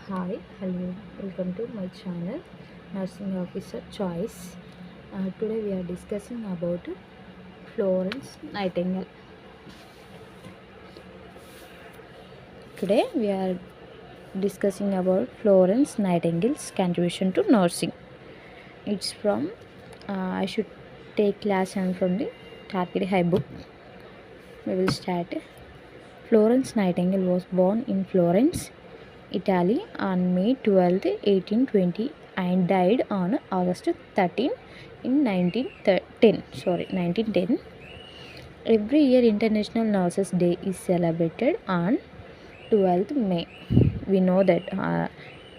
Hi, hello, welcome to my channel Nursing Officer Choice. Today we are discussing about Florence Nightingale. Today we are discussing about Florence Nightingale's contribution to nursing. It's from I should take class and from the Target High book. We will start. Florence Nightingale was born in Florence, Italy on May 12, 1820 and died on August 13 in 1910. Every year International Nurses Day is celebrated on 12th May. We know that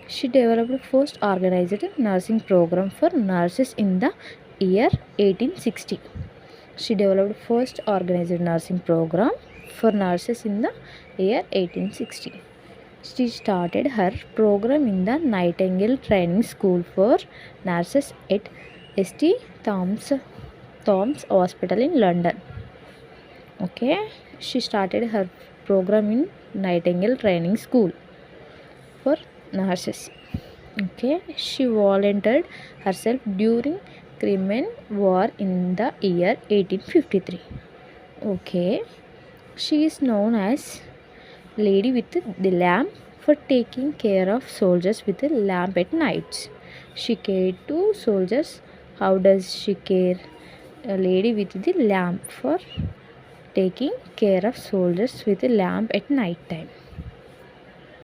she developed first organized nursing program for nurses in the year 1860. She developed first organized nursing program for nurses in the year 1860. She started her program in the Nightingale Training School for Nurses at St. Thomas Hospital in London. Okay, she started her program in Nightingale Training School for Nurses. Okay, she volunteered herself during Crimean War in the year 1853. Okay, she is known as Lady with the Lamp for taking care of soldiers with a lamp at nights. She cared to soldiers. How does she care? A lady with the lamp for taking care of soldiers with a lamp at night time.